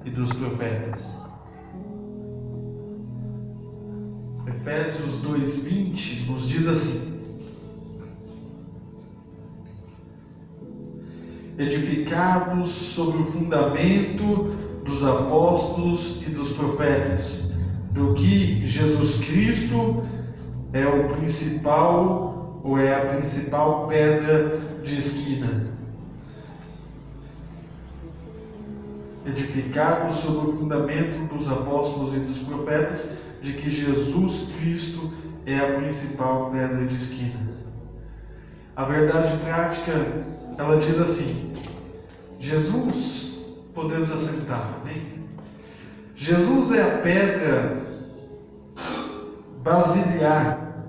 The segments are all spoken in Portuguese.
e dos profetas. Efésios 2:20 nos diz assim: edificados sobre o fundamento dos apóstolos e dos profetas, do que Jesus Cristo é o principal, ou é a principal pedra de esquina. Edificados sobre o fundamento dos apóstolos e dos profetas, de que Jesus Cristo é a principal pedra de esquina. A verdade prática, ela diz assim: Jesus, podemos assentar, amém? Jesus é a pedra basilar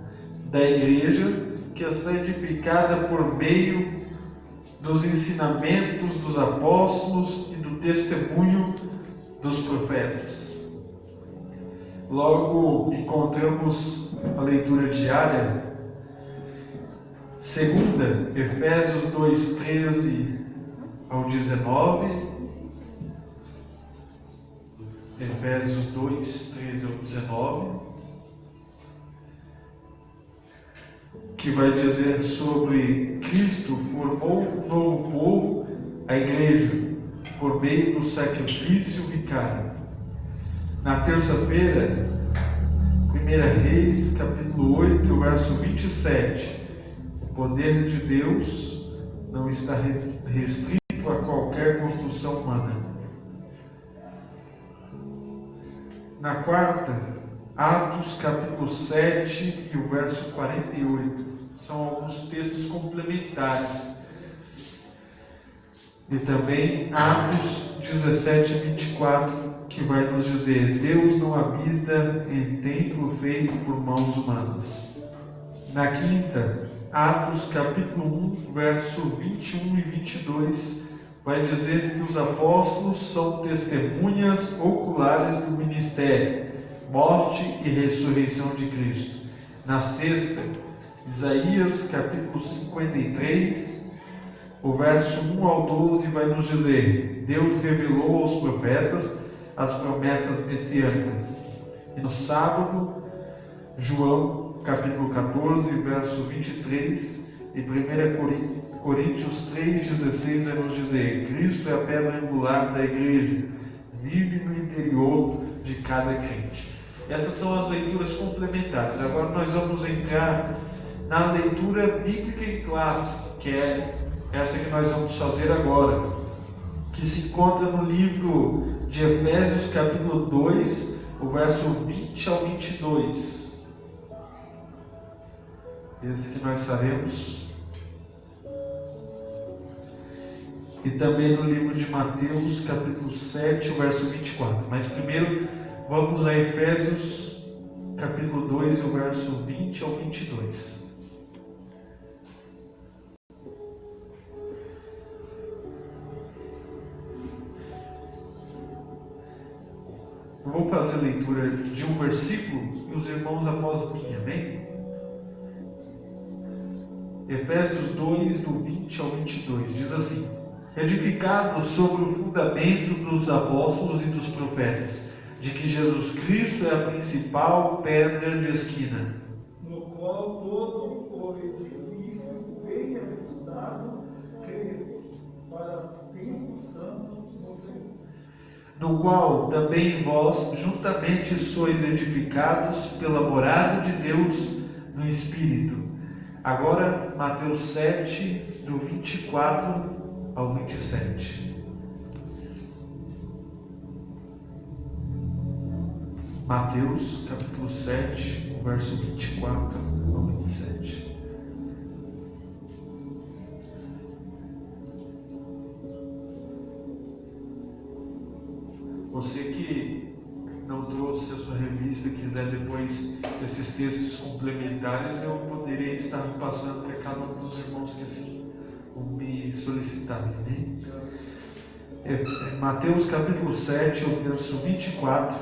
da igreja, que está edificada por meio dos ensinamentos dos apóstolos e do testemunho dos profetas. Logo encontramos a leitura diária, segunda, Efésios 2:13 ao 19, Efésios 2:13 ao 19, que vai dizer sobre Cristo formou um novo povo, a igreja, por meio do sacrifício vicário. Na terça-feira, 1 Reis, capítulo 8, verso 27. O poder de Deus não está restrito a qualquer construção humana. Na quarta, Atos, capítulo 7 e o verso 48. São alguns textos complementares. E também Atos 17, 24, que vai nos dizer: Deus não habita em templo feito por mãos humanas. Na quinta, Atos capítulo 1, verso 21 e 22, vai dizer que os apóstolos são testemunhas oculares do ministério, morte e ressurreição de Cristo. Na sexta, Isaías capítulo 53, o verso 1 ao 12 vai nos dizer: Deus revelou aos profetas as promessas messiânicas. E no sábado, João capítulo 14, verso 23, e 1 Coríntios 3,16 vai nos dizer: Cristo é a pedra angular da igreja, vive no interior de cada crente. Essas são as leituras complementares. Agora nós vamos entrar na leitura bíblica em classe, que é essa que nós vamos fazer agora, que se encontra no livro de Efésios capítulo 2, o verso 20 ao 22. Esse que nós faremos. E também no livro de Mateus capítulo 7, o verso 24. Mas primeiro vamos a Efésios capítulo 2, o verso 20 ao 22. Eu vou fazer a leitura de um versículo e os irmãos após mim, amém? Efésios 2, do 20 ao 22, diz assim: edificados sobre o fundamento dos apóstolos e dos profetas, de que Jesus Cristo é a principal pedra de esquina, no qual todo o edifício bem ajustado cresce para o templo santo do Senhor. no qual também vós juntamente sois edificados pela morada de Deus no Espírito. Agora, Mateus 7, do 24 ao 27. Mateus, capítulo 7, o verso 24 ao 27. Você que não trouxe a sua revista e quiser depois esses textos complementares, eu poderia estar passando para cada um dos irmãos que assim me solicitarem, né? Mateus capítulo 7, o verso 24,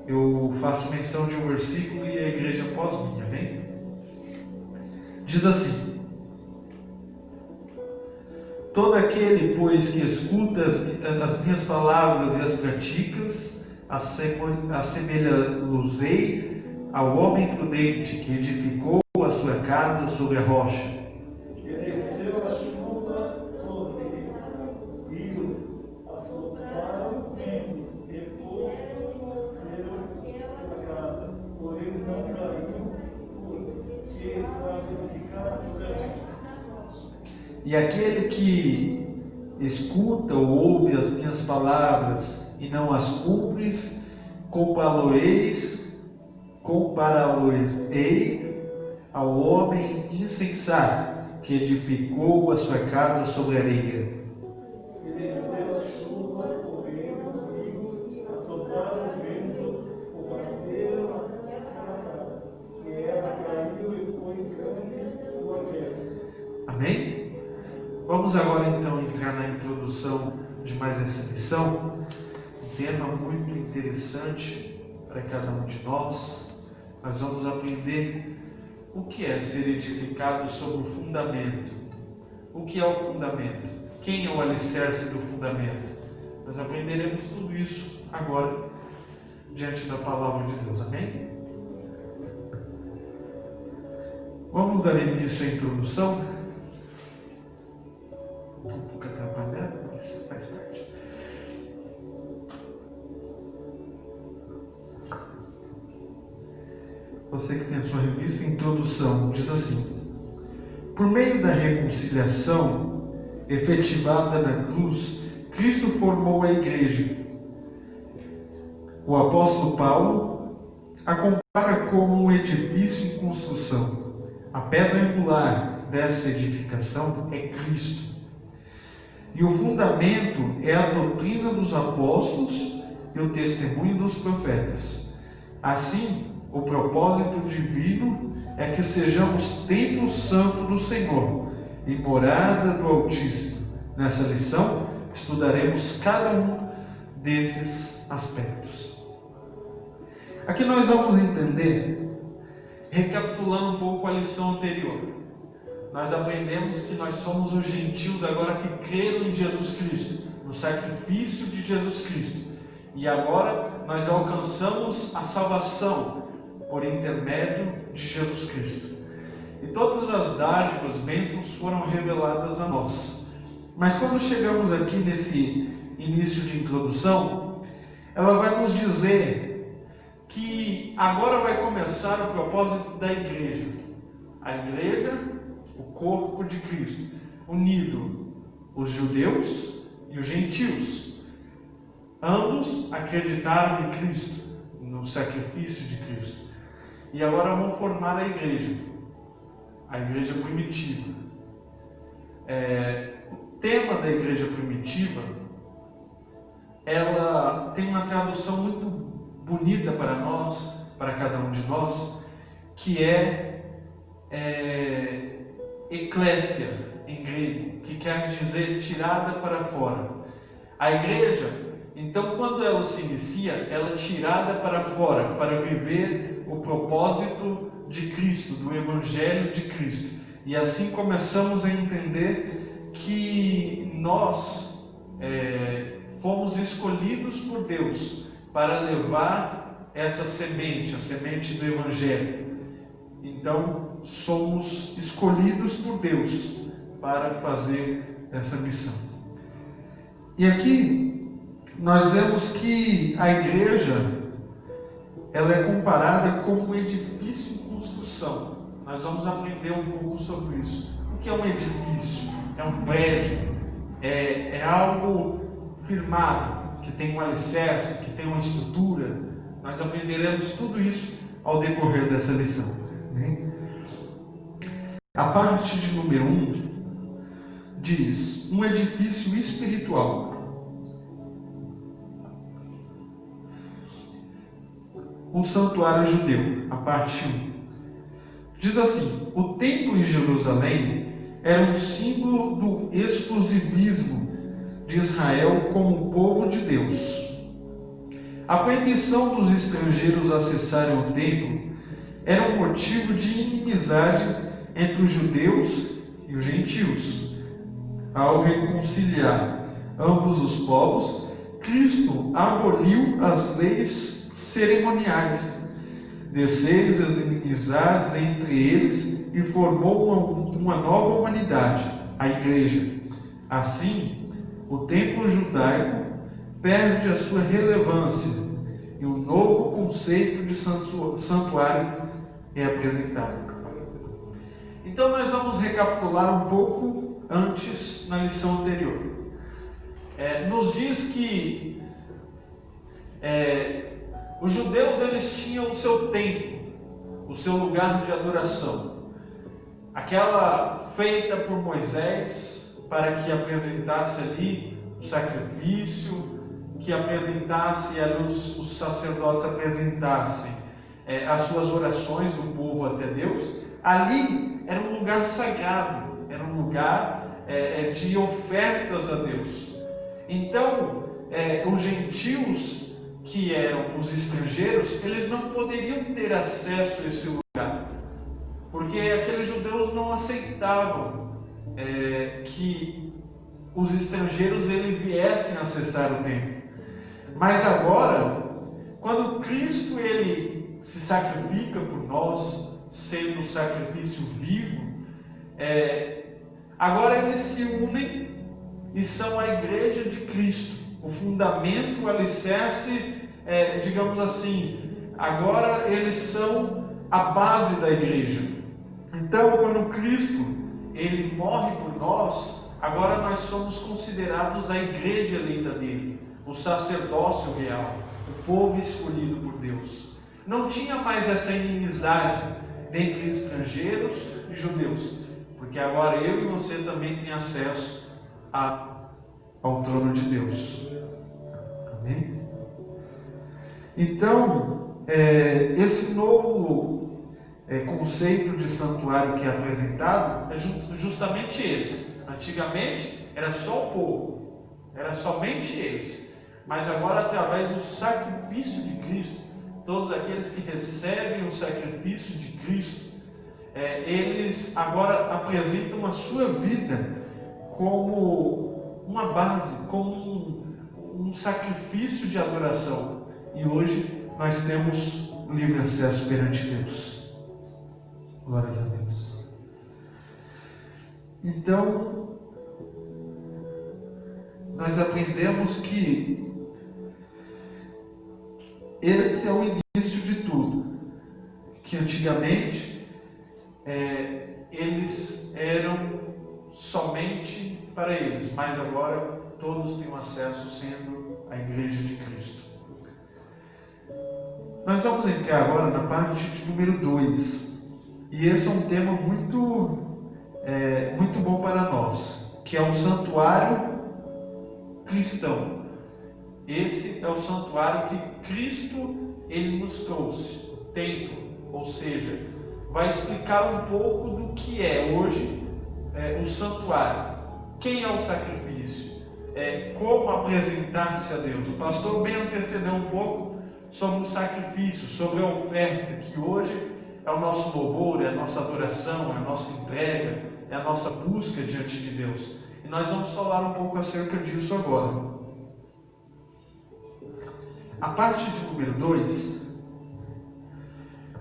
eu faço menção de um versículo e a igreja após mim, amém? Diz assim: Todo aquele, pois, que escuta as minhas palavras e as praticas, assemelhá-los-ei ao homem prudente que edificou a sua casa sobre a rocha. Que desceu a chuva sobre rios, assopraram os ventos, e fogo a casa, porém não caiu, porque estava edificada sobre a rocha. E aquele que escuta ou ouve as minhas palavras e não as cumpres, compará-lo-ei ao homem insensato que edificou a sua casa sobre a areia. E desceu a chuva, correndo os rios, assopraram o vento, combateram a casa, que ela caiu e foi grande sua queda. Amém? Vamos agora então entrar na introdução de mais essa lição. Um tema muito interessante para cada um de nós. Nós vamos aprender o que é ser edificado sobre o fundamento. O que é o fundamento? Quem é o alicerce do fundamento? Nós aprenderemos tudo isso agora, diante da palavra de Deus. Amém? Vamos dar início à introdução. Um pouco atrapalhado, mas faz parte. Você que tem a sua revista, introdução, diz assim: por meio da reconciliação efetivada na cruz, Cristo formou a igreja. O apóstolo Paulo a compara como um edifício em construção. A pedra angular dessa edificação é Cristo. E o fundamento é a doutrina dos apóstolos e o testemunho dos profetas. Assim, o propósito divino é que sejamos templo santo do Senhor e morada do Altíssimo. Nessa lição, estudaremos cada um desses aspectos. Aqui nós vamos entender, recapitulando um pouco a lição anterior. Nós aprendemos que nós somos os gentios agora que creram em Jesus Cristo, no sacrifício de Jesus Cristo. E agora nós alcançamos a salvação por intermédio de Jesus Cristo. E todas as dádivas, bênçãos foram reveladas a nós. Mas quando chegamos aqui nesse início de introdução, ela vai nos dizer que agora vai começar o propósito da igreja. A igreja, o corpo de Cristo, unido os judeus e os gentios. Ambos acreditaram em Cristo, no sacrifício de Cristo. E agora vão formar a igreja primitiva. O tema da igreja primitiva, ela tem uma tradução muito bonita para nós, para cada um de nós, que é eclésia em grego, que quer dizer tirada para fora. A igreja, então, quando ela se inicia, ela é tirada para fora, para viver o propósito de Cristo, do Evangelho de Cristo. E assim começamos a entender que nós fomos escolhidos por Deus para levar essa semente, a semente do Evangelho. Então, somos escolhidos por Deus para fazer essa missão. E aqui nós vemos que a igreja, ela é comparada como um edifício em construção. Nós vamos aprender um pouco sobre isso. O que é um edifício? É um prédio, é algo firmado, que tem um alicerce, que tem uma estrutura. Nós aprenderemos tudo isso ao decorrer dessa lição. A parte de número 1 diz: um edifício espiritual. O santuário judeu, a parte 1. Diz assim: o templo em Jerusalém era um símbolo do exclusivismo de Israel como povo de Deus. A proibição dos estrangeiros acessarem o templo era um motivo de inimizade entre os judeus e os gentios. ao reconciliar ambos os povos, Cristo aboliu as leis cerimoniais, desfez as inimizades entre eles e formou uma nova humanidade, a Igreja. Assim, o templo judaico perde a sua relevância e um novo conceito de santuário é apresentado. Então nós vamos recapitular um pouco antes na lição anterior. Nos diz que os judeus eles tinham o seu templo, o seu lugar de adoração, aquela feita por Moisés para que apresentasse ali o sacrifício, que apresentasse, os sacerdotes apresentassem as suas orações do povo até Deus. Ali era um lugar sagrado, era um lugar de ofertas a Deus. Então, os gentios, que eram os estrangeiros, eles não poderiam ter acesso a esse lugar, porque aqueles judeus não aceitavam que os estrangeiros eles viessem acessar o templo. Mas agora, quando Cristo ele se sacrifica por nós, sendo um sacrifício vivo, agora eles se unem e são a Igreja de Cristo, o fundamento, o alicerce, digamos assim, agora eles são a base da Igreja. Então, quando Cristo ele morre por nós, agora nós somos considerados a Igreja eleita dele, o sacerdócio real, o povo escolhido por Deus. Não tinha mais essa inimizade entre estrangeiros e judeus, porque agora eu e você também tem acesso ao trono de Deus. Amém? Então, esse novo conceito de santuário que é apresentado é justamente esse. Antigamente era só o povo, era somente eles. Mas agora, através do sacrifício de Cristo, todos aqueles que recebem o sacrifício de Cristo, eles agora apresentam a sua vida como uma base, como um sacrifício de adoração. E hoje nós temos livre acesso perante Deus. Glórias a Deus. Então, nós aprendemos que esse é o início de tudo. Que antigamente eles eram somente para eles, mas agora todos têm acesso sendo a Igreja de Cristo. Nós vamos entrar agora na parte de número 2. E esse é um tema muito bom para nós, que é o santuário cristão. Esse é o santuário que Cristo ele nos trouxe, o templo, ou seja, vai explicar um pouco do que é hoje o santuário. Quem é o sacrifício? Como apresentar-se a Deus. O pastor bem antecedeu um pouco sobre o sacrifício, sobre a oferta, que hoje é o nosso louvor, é a nossa adoração, é a nossa entrega, é a nossa busca diante de Deus. E nós vamos falar um pouco acerca disso agora. A parte de número 2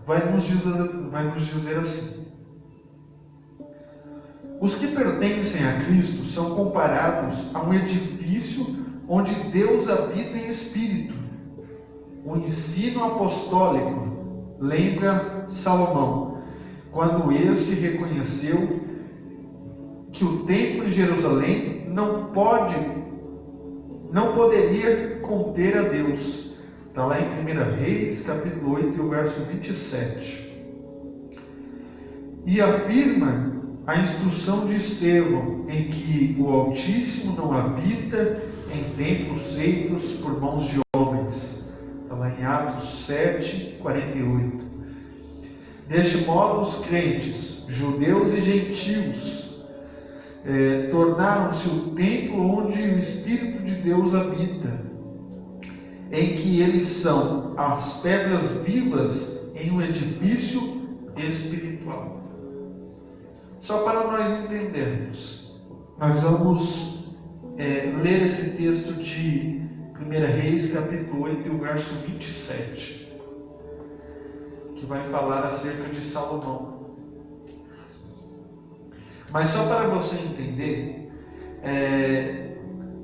vai nos dizer assim: os que pertencem a Cristo são comparados a um edifício onde Deus habita em espírito. O ensino apostólico lembra Salomão, quando este reconheceu que o templo em Jerusalém não poderia conter a Deus. Está lá em 1 Reis, capítulo 8, o verso 27. E afirma a instrução de Estevão, em que o Altíssimo não habita em templos feitos por mãos de homens. Está lá em Atos 7, 48. Deste modo, os crentes, judeus e gentios, tornaram-se o templo onde o Espírito de Deus habita, em que eles são as pedras vivas em um edifício espiritual. Só para nós entendermos, Nós vamos ler esse texto de 1 Reis, capítulo 8, e o verso 27, que vai falar acerca de Salomão. Mas só para você entender,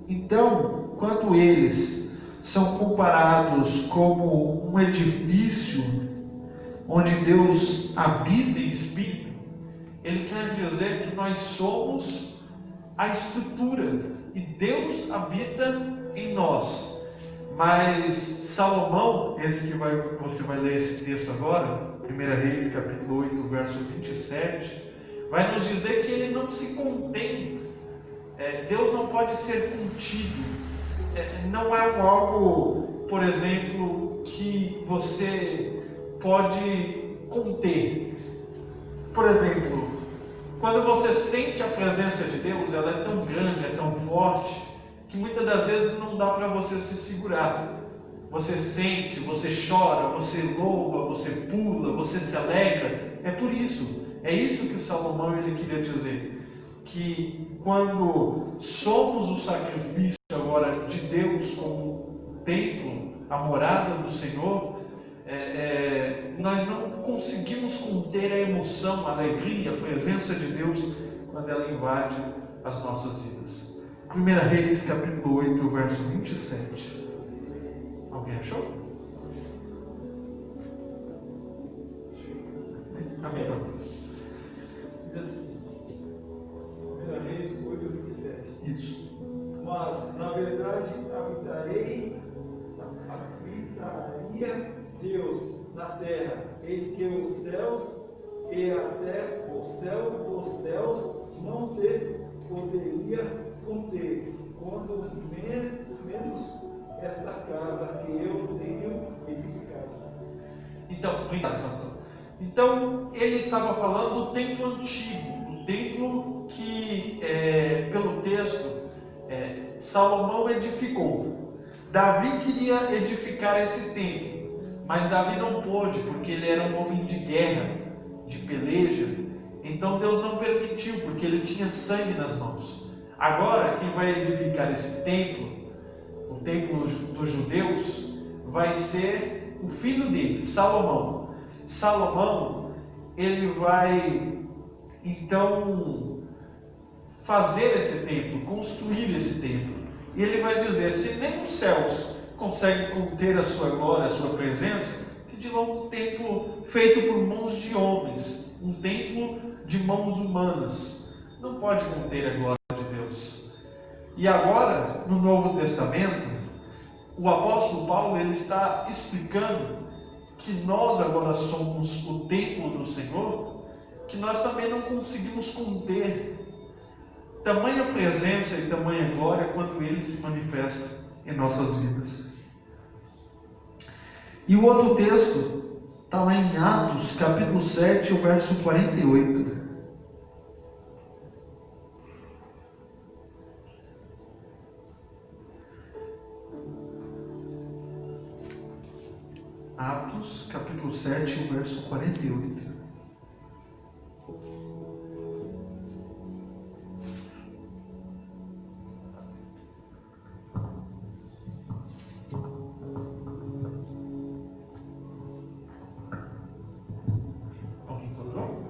então, quando eles são comparados como um edifício onde Deus habita em espírito, ele quer dizer que nós somos a estrutura e Deus habita em nós. Mas Salomão, você vai ler esse texto agora, 1 Reis capítulo 8, verso 27, vai nos dizer que ele não se contém. Deus não pode ser contido. Não é algo, por exemplo, que você pode conter. Por exemplo, quando você sente a presença de Deus, ela é tão grande, é tão forte, que muitas das vezes não dá para você se segurar. Você sente, você chora, você louva, você pula, você se alegra. É por isso. É isso que Salomão ele queria dizer. Que quando somos o sacrifício agora de Deus como templo, a morada do Senhor, nós não conseguimos conter a emoção, a alegria, a presença de Deus quando ela invade as nossas vidas. 1 Reis capítulo 8, verso 27. Alguém achou? Amém. Diz assim, 1 Reis 8, 27. Isso. Mas, na verdade, habitaria Deus na terra. Eis que os céus e até o céu dos céus não te poderia conter, quando menos esta casa que eu tenho edificado. Então, obrigado, pastor. Então, ele estava falando do templo antigo, do templo que, pelo texto, Salomão edificou. Davi queria edificar esse templo, mas Davi não pôde, porque ele era um homem de guerra, de peleja. Então Deus não permitiu, porque ele tinha sangue nas mãos. Agora, quem vai edificar esse templo, o templo dos judeus, vai ser o filho dele, Salomão. Salomão, ele vai então fazer esse templo, construir esse templo. E ele vai dizer, se nem os céus conseguem conter a sua glória, a sua presença, que de novo um templo feito por mãos de homens, um templo de mãos humanas, não pode conter a glória de Deus. E agora, no Novo Testamento, o apóstolo Paulo ele está explicando que nós agora somos o templo do Senhor, que nós também não conseguimos conter tamanha presença e tamanha glória quando ele se manifesta em nossas vidas. E o outro texto está lá em Atos, capítulo 7, o verso 48. Atos, capítulo 7, o verso 48. Alguém encontrou?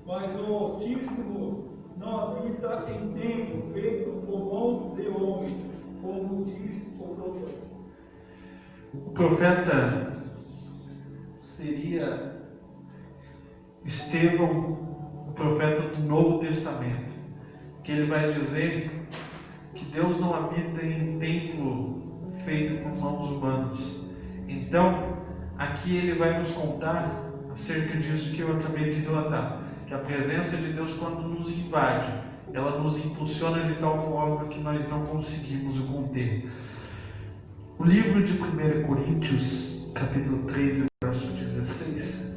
Mas o Altíssimo não habita em templo feito por mãos de homem, como diz o profeta. O profeta seria Estevão, o profeta do Novo Testamento, que ele vai dizer que Deus não habita em templo feito por mãos humanas. Então, aqui ele vai nos contar acerca disso que eu acabei de relatar, que a presença de Deus, quando nos invade, ela nos impulsiona de tal forma que nós não conseguimos o conter. O livro de 1 Coríntios, capítulo 3, verso 16.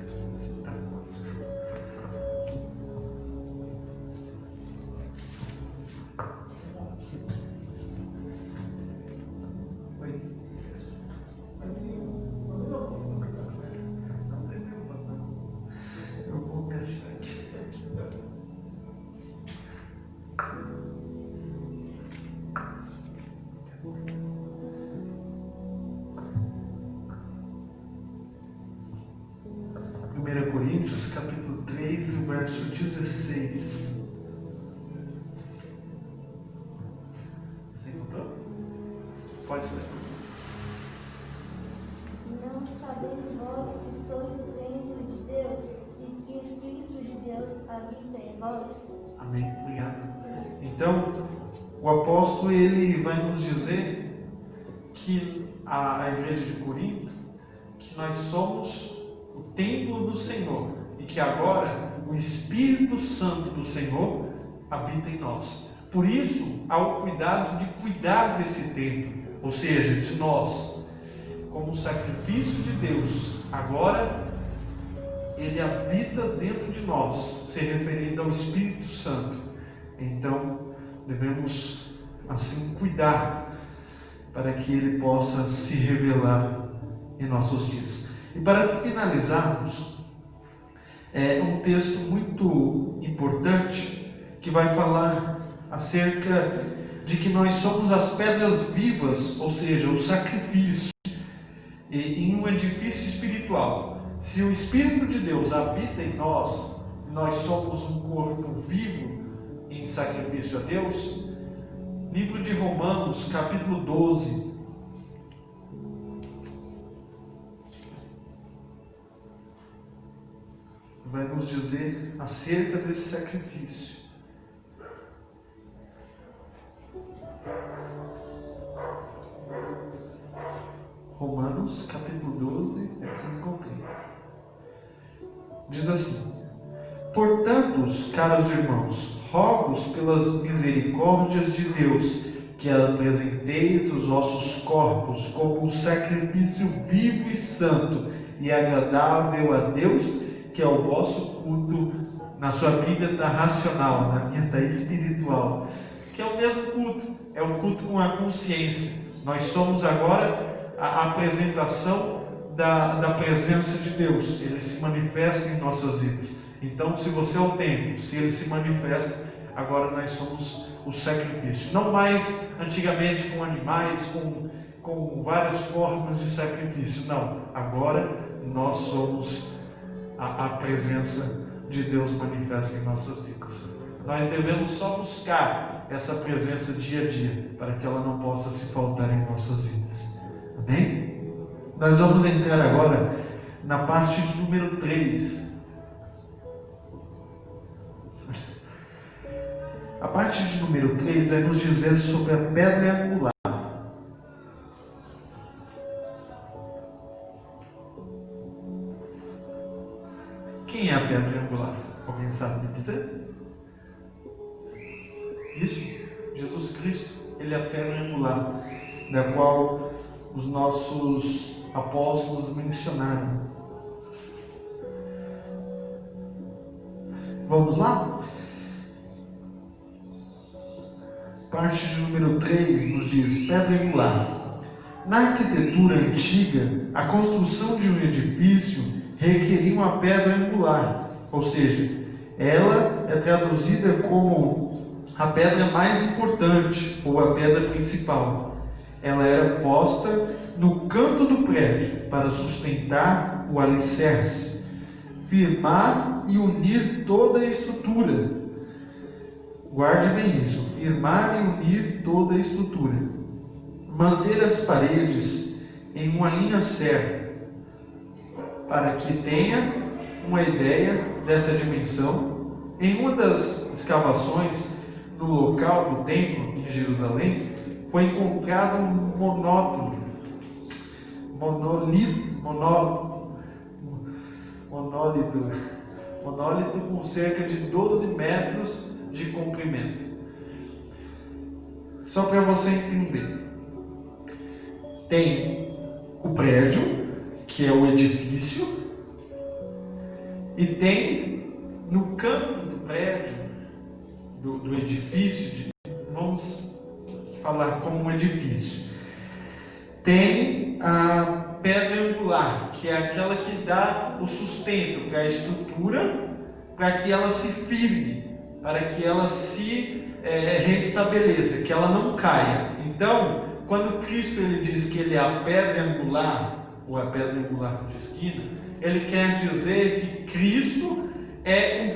1 Coríntios, capítulo 3, verso 16. Você encontrou? Pode ler. Não sabendo vós que sois o templo de Deus e que o Espírito de Deus habita em vós? Amém. Obrigado. Então, o apóstolo ele vai nos dizer que a igreja de Corinto, que nós somos o templo do Senhor e que agora o Espírito Santo do Senhor habita em nós. Por isso, há o cuidado de cuidar desse templo, ou seja, de nós, como um sacrifício de Deus. Agora, ele habita dentro de nós, se referindo ao Espírito Santo. Então, devemos assim cuidar para que ele possa se revelar em nossos dias. E para finalizarmos, um texto muito importante que vai falar acerca de que nós somos as pedras vivas, ou seja, o sacrifício em um edifício espiritual. Se o Espírito de Deus habita em nós, nós somos um corpo vivo em sacrifício a Deus. Livro de Romanos, capítulo 12. Vai nos dizer acerca desse sacrifício. Romanos, capítulo 12, versículo 3. Diz assim: portanto, caros irmãos, rogo pelas misericórdias de Deus, que apresenteis os vossos corpos como um sacrifício vivo e santo e agradável a Deus, que é o vosso culto. Na sua Bíblia está racional, na minha está espiritual, que é o mesmo culto, é o culto com a consciência. Nós somos agora a apresentação da presença de Deus. Ele se manifesta em nossas vidas. Então, se você é o templo, se ele se manifesta, agora nós somos o sacrifício. Não mais antigamente com animais, com várias formas de sacrifício. Não. Agora nós somos a presença de Deus manifesta em nossas vidas. Nós devemos só buscar essa presença dia a dia, para que ela não possa se faltar em nossas vidas. Amém? Nós vamos entrar agora na parte de número 3. A parte de número 3 vai nos dizer sobre a pedra angular. Quem é a pedra angular? Alguém sabe me dizer? Isso, Jesus Cristo, ele é a pedra angular, da qual os nossos apóstolos mencionaram. Vamos lá? Parte de número 3 nos diz: pedra angular. Na arquitetura antiga, a construção de um edifício requeria uma pedra angular, ou seja, ela é traduzida como a pedra mais importante ou a pedra principal. Ela era posta no canto do prédio para sustentar o alicerce, firmar e unir toda a estrutura. Guarde bem isso: firmar e unir toda a estrutura. Manter as paredes em uma linha certa, para que tenha uma ideia dessa dimensão. Em uma das escavações no local do templo em Jerusalém, foi encontrado um monólito com cerca de 12 metros de comprimento. Só para você entender, tem o prédio, que é o edifício, e tem no canto do prédio, do edifício, vamos falar como um edifício, tem a pedra angular, que é aquela que dá o sustento para a estrutura, para que ela se firme, para que ela se restabeleça, que ela não caia. Então, quando Cristo ele diz que ele é a pedra angular, ou a pedra angular de esquina, ele quer dizer que Cristo é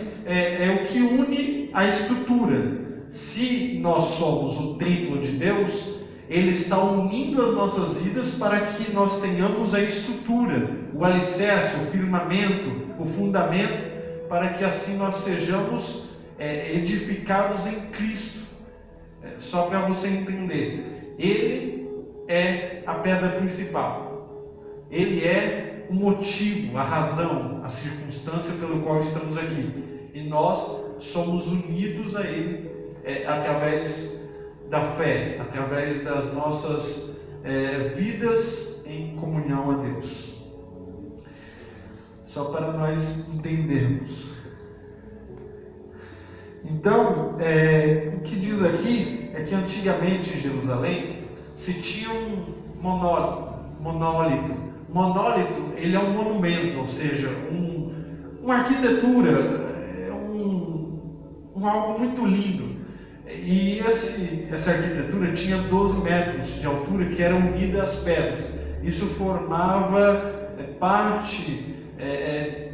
o que une a estrutura. Se nós somos o templo de Deus, Ele está unindo as nossas vidas para que nós tenhamos a estrutura, o alicerce, o firmamento, o fundamento, para que assim nós sejamos edificados em Cristo. Só para você entender, Ele é a pedra principal. Ele é o motivo, a razão, a circunstância pelo qual estamos aqui. E nós somos unidos a Ele através da fé, através das nossas vidas em comunhão a Deus. Só para nós entendermos. Então, o que diz aqui é que antigamente em Jerusalém se tinha um monólito. Monólito, ele é um monumento, ou seja, uma arquitetura, algo muito lindo. E essa arquitetura tinha 12 metros de altura, que era unida às pedras. Isso formava parte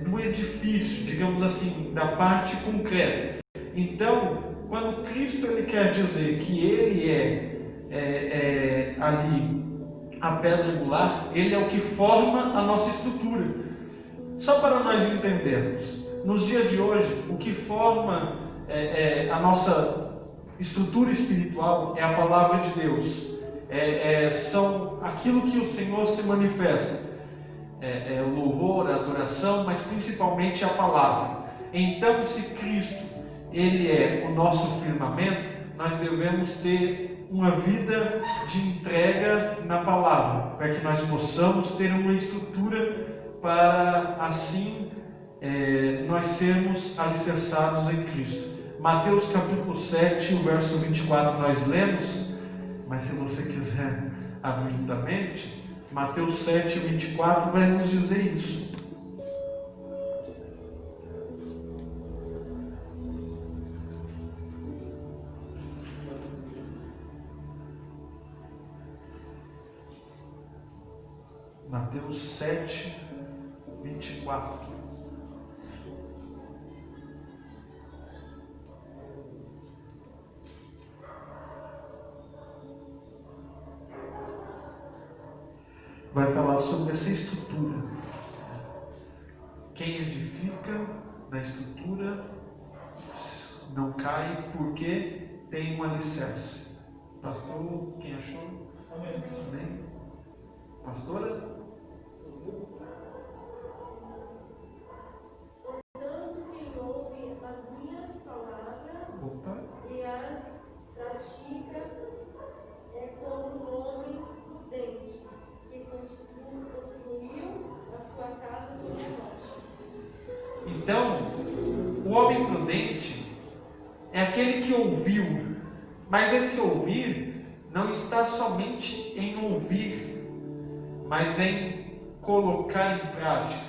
do edifício, digamos assim, da parte concreta. Então, quando Cristo ele quer dizer que Ele é ali a pedra angular, Ele é o que forma a nossa estrutura. Só para nós entendermos, nos dias de hoje, o que forma a nossa estrutura espiritual é a palavra de Deus. São aquilo que o Senhor se manifesta. O louvor, a adoração, mas principalmente a palavra. Então, se Cristo Ele é o nosso firmamento, nós devemos ter uma vida de entrega na palavra, para que nós possamos ter uma estrutura para assim nós sermos alicerçados em Cristo. Mateus capítulo 7, o verso 24 nós lemos, mas se você quiser abrir juntamente, Mateus 7, 24 vai nos dizer isso. Mateus 7, 24. Vai falar sobre essa estrutura. Quem edifica na estrutura não cai porque tem um alicerce. Pastor, quem achou? Amém. Pastora? Portanto, quem ouve as minhas palavras e as pratica é como um homem prudente que construiu a sua casa sobre a rocha. Então, o homem prudente é aquele que ouviu, mas esse ouvir não está somente em ouvir, mas em colocar em prática,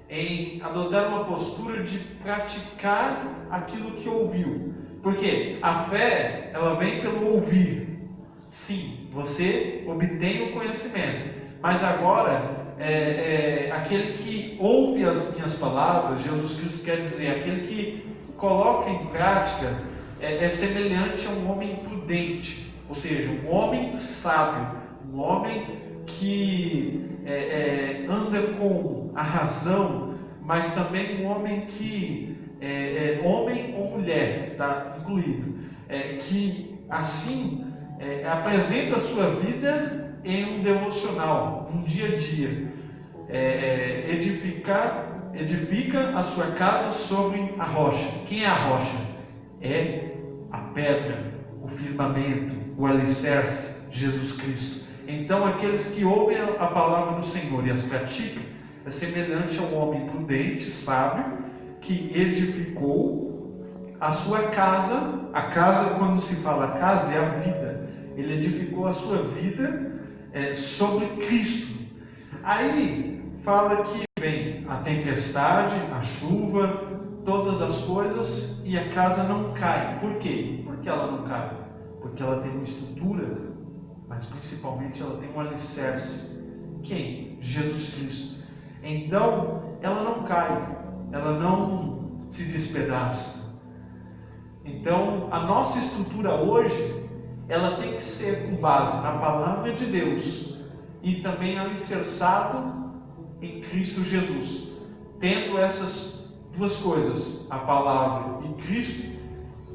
em adotar uma postura de praticar aquilo que ouviu. Porque a fé, ela vem pelo ouvir. Sim, você obtém o conhecimento, mas agora, aquele que ouve as minhas palavras, Jesus Cristo quer dizer, aquele que coloca em prática, é semelhante a um homem prudente, ou seja, um homem sábio, um homem que anda com a razão, mas também um homem que homem ou mulher, tá incluído, que assim apresenta a sua vida em um devocional, um dia a dia, edifica a sua casa sobre a rocha. Quem é a rocha? É a pedra, o firmamento, o alicerce, Jesus Cristo. Então, aqueles que ouvem a palavra do Senhor e as praticam, é semelhante a um homem prudente, sábio, que edificou a sua casa. A casa, quando se fala casa, é a vida. Ele edificou a sua vida sobre Cristo. Aí, fala que vem a tempestade, a chuva, todas as coisas e a casa não cai. Por quê? Por que ela não cai? Porque ela tem uma estrutura, mas principalmente ela tem um alicerce. Quem? Jesus Cristo. Então, ela não cai, ela não se despedaça. Então, a nossa estrutura hoje, ela tem que ser com base na palavra de Deus e também alicerçado em Cristo Jesus. Tendo essas duas coisas, a palavra e Cristo,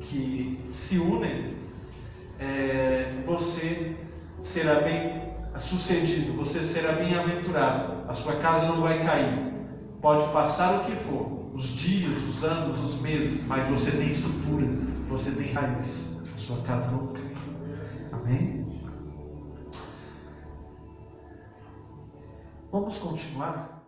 que se unem, você será bem sucedido, você será bem-aventurado. A sua casa não vai cair. Pode passar o que for, os dias, os anos, os meses, mas você tem estrutura, você tem raiz. A sua casa não cai. Amém? Vamos continuar?